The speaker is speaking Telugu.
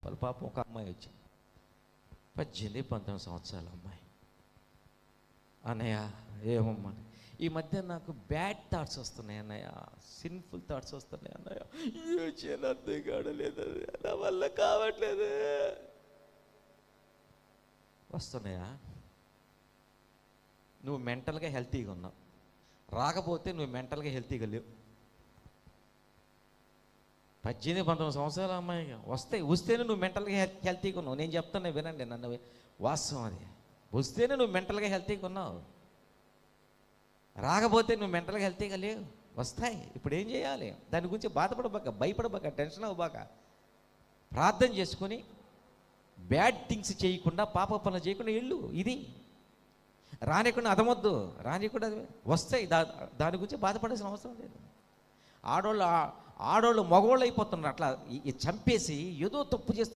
వాళ్ళ పాపం ఒక అమ్మాయి వచ్చింది, 18-19 సంవత్సరాల అమ్మాయి. అన్నయ్య ఏమమ్మా, ఈ మధ్య నాకు బ్యాడ్ థాట్స్ వస్తున్నాయి అన్నయ్య, సిన్ఫుల్ థాట్స్ వస్తున్నాయి అన్నయ్య, ఏ చేయాలి అర్థం కావట్లేదు, నా వల్ల కావట్లేదు. వస్తున్నాయా? నువ్వు మెంటల్గా హెల్తీగా ఉన్నావు, రాకపోతే నువ్వు మెంటల్గా హెల్తీగా లేవు. 18-19 సంవత్సరాల అమ్మాయి వస్తేనే నువ్వు మెంటల్గా హెల్తీగా ఉన్నావు. నేను చెప్తాను, వినండి, నన్ను వాస్తవం అది. వస్తేనే నువ్వు మెంటల్గా హెల్తీగా ఉన్నావు, రాకపోతే నువ్వు మెంటల్గా హెల్తీగా లేవు. వస్తాయి. ఇప్పుడు ఏం చేయాలి? దాని గురించి బాధపడబాక, భయపడబాక, టెన్షన్ అవ్వబాక. ప్రార్థన చేసుకొని బ్యాడ్ థింగ్స్ చేయకుండా, పాప పనులు చేయకుండా వెళ్ళు. ఇది రానికుండా అదమొద్దు, రానికుండా వస్తాయి. దాని గురించి బాధపడాల్సిన అవసరం లేదు. ఆడోళ్ళు మగవాళ్ళు అయిపోతున్నారు. అట్లా చంపేసి ఏదో తప్పు చేస్తారు.